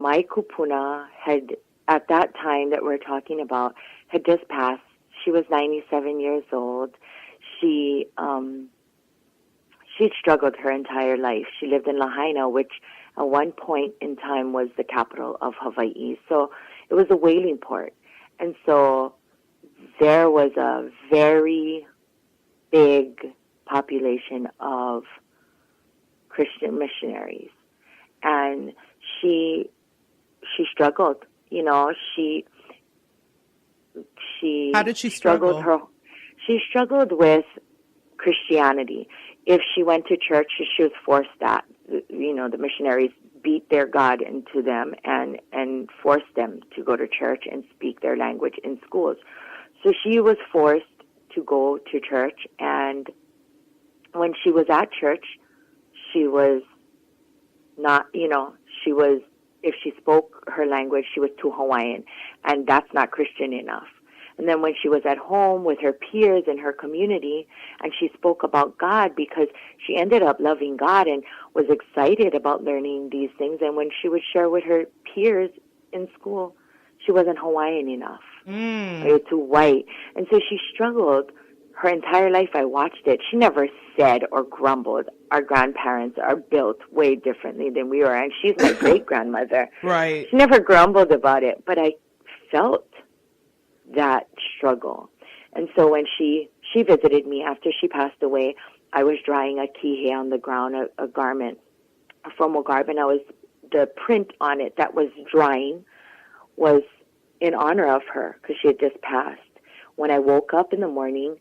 my kupuna had, at that time that we're talking about, had just passed. She was 97 years old. She struggled her entire life. She lived in Lahaina, which at one point in time was the capital of Hawaii. So it was a whaling port. And so there was a very big population of Christian missionaries. And she struggled, you know, she How did she struggle? She struggled with Christianity. If she went to church, she was forced that. You know, the missionaries beat their God into them and forced them to go to church and speak their language in schools. So she was forced to go to church, and when she was at church, she was not, you know, if she spoke her language, she was too Hawaiian, and that's not Christian enough. And then when she was at home with her peers in her community, and she spoke about God, because she ended up loving God and was excited about learning these things. And when she would share with her peers in school, she wasn't Hawaiian enough. Or was too white. And so she struggled her entire life. I watched it. She never said or grumbled. Our grandparents are built way differently than we are, and she's my great-grandmother. Right. She never grumbled about it, but I felt that struggle. And so when she visited me after she passed away, I was drying a kihe on the ground, a garment, a formal garment. The print on it that was drying was in honor of her, because she had just passed. When I woke up in the morning,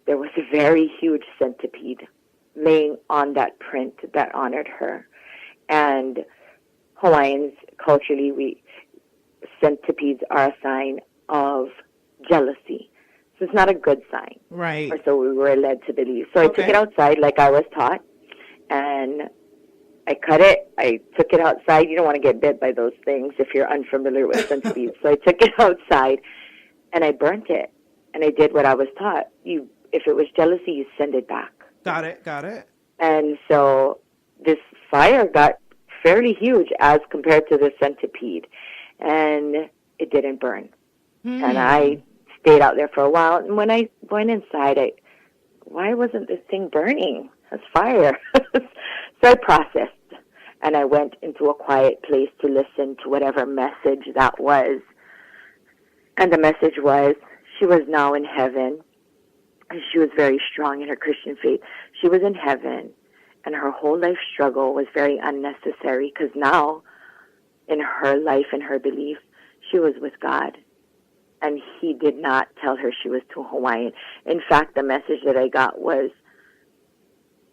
there was a very huge centipede laying on that print that honored her. And Hawaiians, culturally, centipedes are a sign of jealousy. So it's not a good sign. Right. Or so we were led to believe. So I took it outside like I was taught, and I cut it. I took it outside. You don't want to get bit by those things if you're unfamiliar with centipedes. So I took it outside, and I burnt it. And I did what I was taught. If it was jealousy, you send it back. Got it. And so this fire got fairly huge as compared to the centipede, and it didn't burn. And I stayed out there for a while. And when I went inside, why wasn't this thing burning? That's fire. So I processed, and I went into a quiet place to listen to whatever message that was. And the message was, she was now in heaven. She was very strong in her Christian faith. She was in heaven, and her whole life struggle was very unnecessary, because now, in her life and her belief, she was with God. And he did not tell her she was too Hawaiian. In fact, the message that I got was,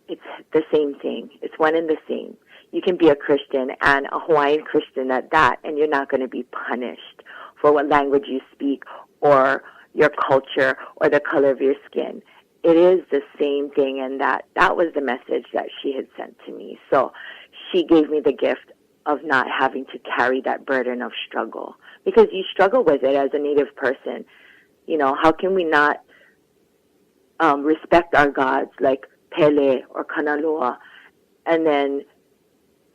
it's the same thing. It's one and the same. You can be a Christian, and a Hawaiian Christian at that, and you're not going to be punished for what language you speak or your culture or the color of your skin. It is the same thing, and that was the message that she had sent to me. So she gave me the gift of not having to carry that burden of struggle, because you struggle with it as a Native person. You know, how can we not respect our gods like Pele or Kanaloa, and then,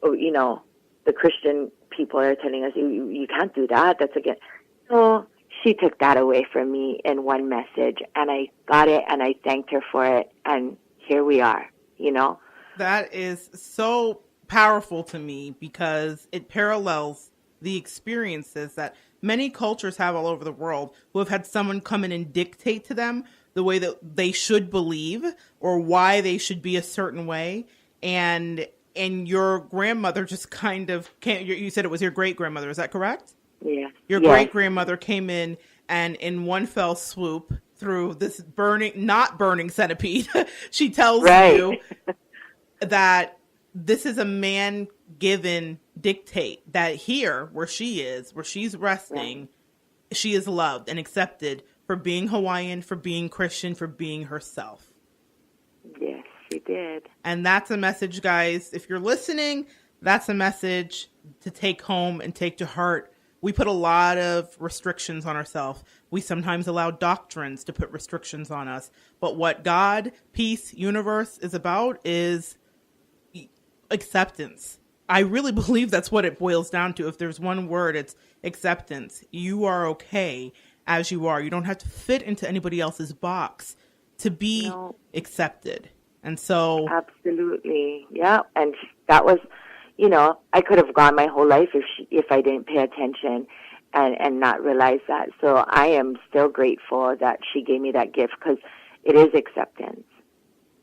you know, the Christian people are telling us, you can't do that, that's against. So she took that away from me in one message, and I got it, and I thanked her for it, and here we are, you know. That is so powerful to me, because it parallels the experiences that many cultures have all over the world, who have had someone come in and dictate to them the way that they should believe or why they should be a certain way. And your grandmother just kind of came, you said it was your great grandmother, is that correct? Yeah. Your great grandmother came in, and in one fell swoop, through this not burning centipede, she tells you that this is a man-given dictate, that here, where she is, where she's resting, she is loved and accepted for being Hawaiian, for being Christian, for being herself. Yes, she did. And that's a message, guys. If you're listening, that's a message to take home and take to heart. We put a lot of restrictions on ourselves. We sometimes allow doctrines to put restrictions on us. But what God, peace, universe is about is acceptance. I really believe that's what it boils down to. If there's one word, it's acceptance. You are okay as you are. You don't have to fit into anybody else's box to be accepted. And so, absolutely, yeah. And that was, I could have gone my whole life if I didn't pay attention and not realize that. So I am still grateful that she gave me that gift, because it is acceptance.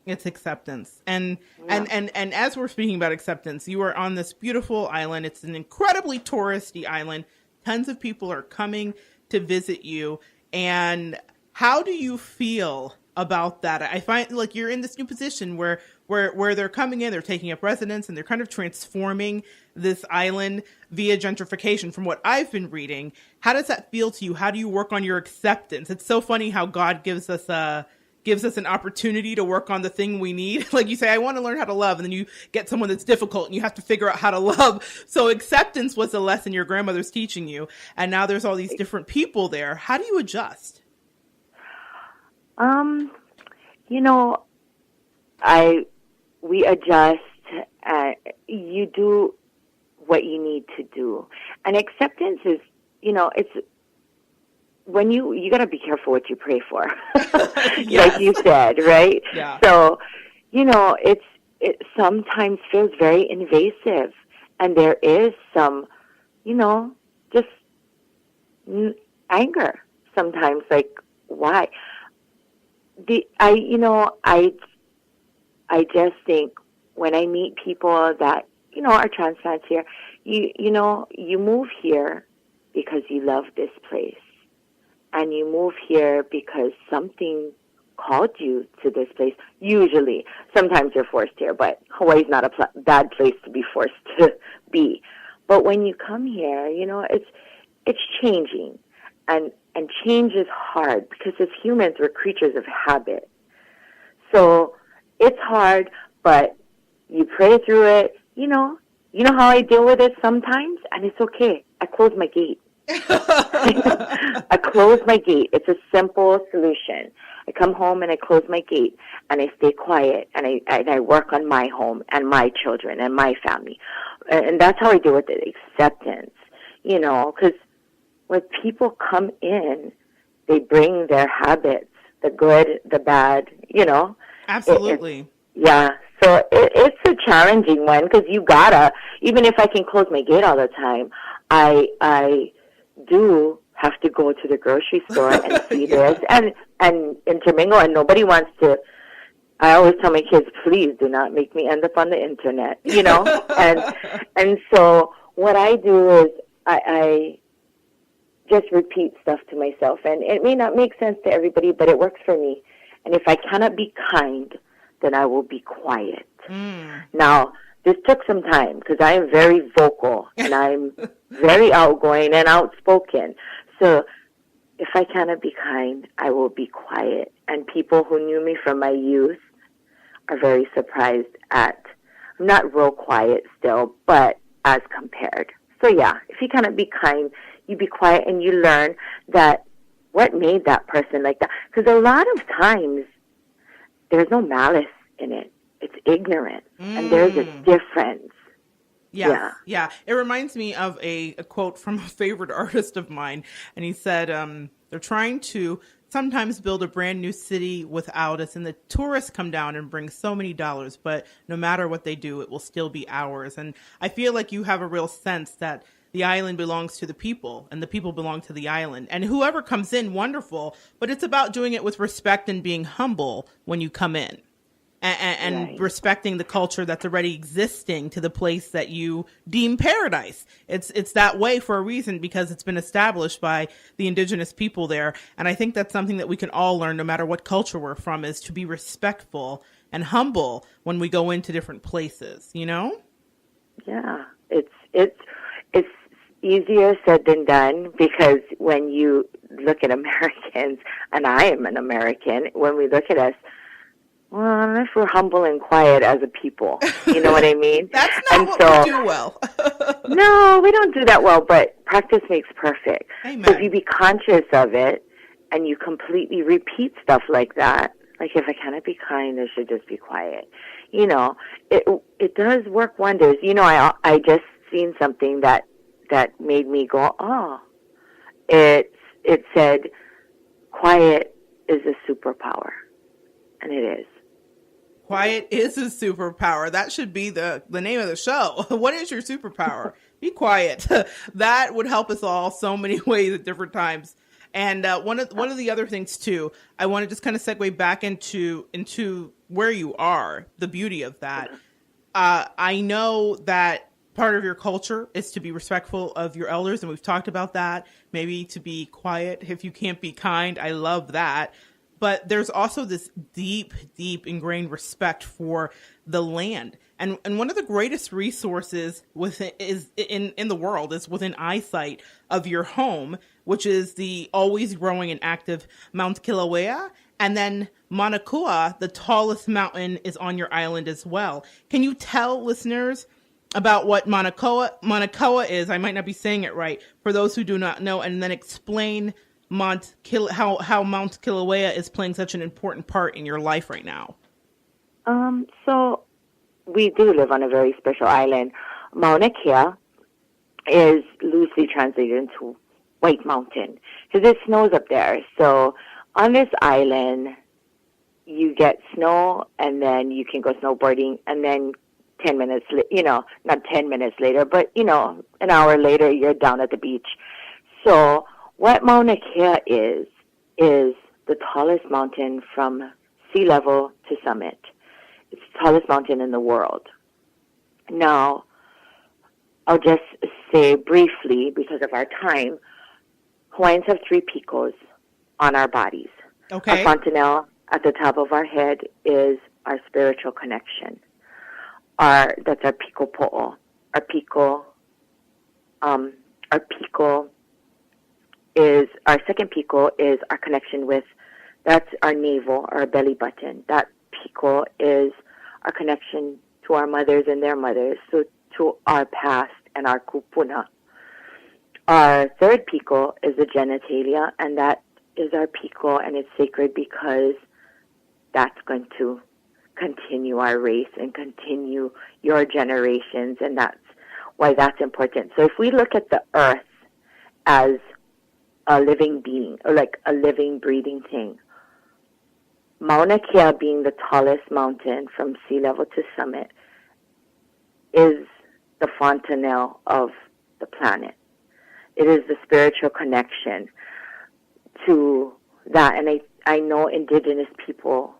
It's acceptance. And as we're speaking about acceptance, you are on this beautiful island. It's an incredibly touristy island. Tons of people are coming to visit you. And how do you feel about that? I find like you're in this new position where they're coming in, they're taking up residence, and they're kind of transforming this island via gentrification from what I've been reading. How does that feel to you? How do you work on your acceptance? It's so funny how God gives us an opportunity to work on the thing we need. Like you say, I want to learn how to love. And then you get someone that's difficult and you have to figure out how to love. So acceptance was a lesson your grandmother's teaching you. And now there's all these different people there. How do you adjust? We adjust. You do what you need to do. And acceptance is, it's when you got to be careful what you pray for, Yes. like you said, right? Yeah. So, it sometimes feels very invasive, and there is some, just anger sometimes. Like, why? I just think when I meet people that are transplants here, you move here because you love this place. And you move here because something called you to this place. Usually. Sometimes you're forced here, but Hawaii's not a bad place to be forced to be. But when you come here, it's changing. And change is hard, because as humans, we're creatures of habit. So it's hard, but you pray through it. You know how I deal with it sometimes, and it's okay. I close my gate. I close my gate. It's a simple solution. I come home and I close my gate, and I stay quiet, and I work on my home and my children and my family. And that's how I deal with it, acceptance. Because when people come in, they bring their habits, the good, the bad, Absolutely. Yeah. So it's a challenging one, because you gotta, even if I can close my gate all the time, I do have to go to the grocery store and see this and intermingle, and nobody wants to. I always tell my kids, please do not make me end up on the internet, and so what I do is I just repeat stuff to myself, and it may not make sense to everybody, but it works for me. And if I cannot be kind, then I will be quiet. Now, this took some time, because I am very vocal and I'm very outgoing and outspoken. So if I cannot be kind, I will be quiet. And people who knew me from my youth are very surprised I'm not real quiet still, but as compared. So yeah, if you cannot be kind, you be quiet, and you learn that what made that person like that. Because a lot of times there's no malice in it. It's ignorance. And there's a difference. Yes. Yeah. It reminds me of a quote from a favorite artist of mine. And he said, they're trying to sometimes build a brand new city without us, and the tourists come down and bring so many dollars, but no matter what they do, it will still be ours. And I feel like you have a real sense that the island belongs to the people, and the people belong to the island. And whoever comes in, wonderful, but it's about doing it with respect and being humble when you come in. And right. Respecting the culture that's already existing to the place that you deem paradise. It's that way for a reason, because it's been established by the indigenous people there. And I think that's something that we can all learn, no matter what culture we're from, is to be respectful and humble when we go into different places, Yeah. It's easier said than done, because when you look at Americans, and I am an American, when we look at us, well, if we're humble and quiet as a people, you know what I mean? That's not what we do well. No, we don't do that well, but practice makes perfect. Amen. So if you be conscious of it, and you completely repeat stuff like that, like if I cannot be kind, I should just be quiet. you know, it does work wonders. You know, I just seen something that made me go, oh. It said, quiet is a superpower, and it is. Quiet is a superpower. That should be the name of the show. What is your superpower? Be quiet. That would help us all so many ways at different times. And one of the other things too, I want to just kind of segue back into where you are, the beauty of that. I know that part of your culture is to be respectful of your elders, and we've talked about that. Maybe to be quiet if you can't be kind. I love that. But there's also this deep, deep ingrained respect for the land. And one of the greatest resources in the world is within eyesight of your home, which is the always growing and active Mount Kilauea. And then Mauna Kea, the tallest mountain, is on your island as well. Can you tell listeners about what Mauna Kea is? I might not be saying it right for those who do not know, and then explain how Mount Kilauea is playing such an important part in your life right now. So we do live on a very special island. Mauna Kea is loosely translated into White Mountain because it snows up there. So on this island, you get snow, and then you can go snowboarding, and then 10 minutes, not 10 minutes later, but, an hour later, you're down at the beach. So what Mauna Kea is the tallest mountain from sea level to summit. It's the tallest mountain in the world. Now, I'll just say briefly, because of our time, Hawaiians have 3 picos on our bodies. Okay. Our fontanelle at the top of our head is our spiritual connection. That's our pico po'o. Our pico is, our second pico is our connection with, that's our navel, our belly button. That pico is our connection to our mothers and their mothers, so to our past and our kupuna. Our third pico is the genitalia, and that is our pico, and it's sacred because that's going to continue our race and continue your generations, and that's why that's important. So if we look at the earth as a living being, or like a living, breathing thing, Mauna Kea being the tallest mountain from sea level to summit is the fontanelle of the planet. It is the spiritual connection to that. And I know indigenous people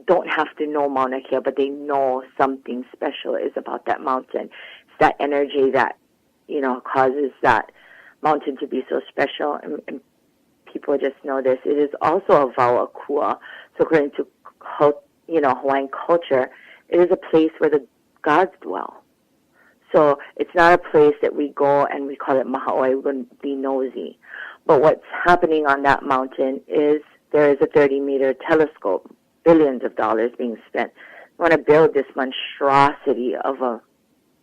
don't have to know Mauna Kea, but they know something special is about that mountain. It's that energy that, causes that mountain to be so special. And people just know this. It is also a Vauakua. So according to, Hawaiian culture, it is a place where the gods dwell. So it's not a place that we go and we call it Maha'oi, we're going to be nosy. But what's happening on that mountain is there is a 30-meter telescope, billions of dollars being spent. We want to build this monstrosity of a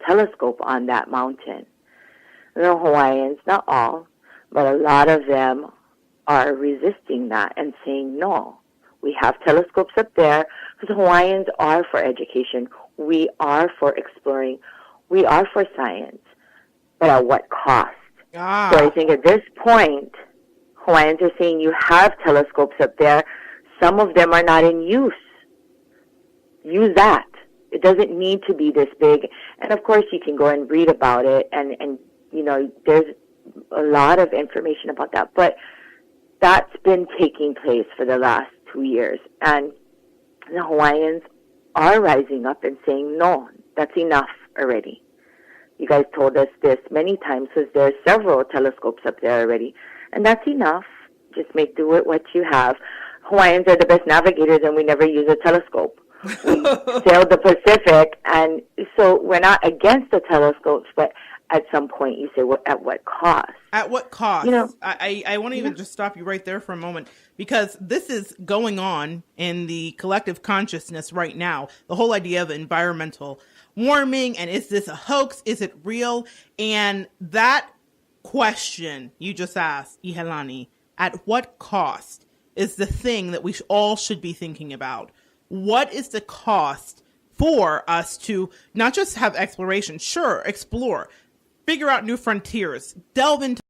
telescope on that mountain. The Hawaiians, not all, but a lot of them are resisting that and saying, no, we have telescopes up there because Hawaiians are for education. We are for exploring. We are for science, but at what cost? So I think at this point, Hawaiians are saying you have telescopes up there. Some of them are not in use. Use that. It doesn't need to be this big. And of course, you can go and read about it, and there's a lot of information about that. But that's been taking place for the last 2 years. And the Hawaiians are rising up and saying, no, that's enough already. You guys told us this many times because there are several telescopes up there already. And that's enough. Just make do with what you have. Hawaiians are the best navigators, and we never use a telescope. We sailed the Pacific, and so we're not against the telescopes, but at some point you say, well, at what cost? At what cost? I want to even just stop you right there for a moment, because this is going on in the collective consciousness right now. The whole idea of environmental warming, and is this a hoax? Is it real? And that question you just asked, Ihilani, at what cost, is the thing that we all should be thinking about. What is the cost for us to not just have exploration, sure, explore, figure out new frontiers, delve into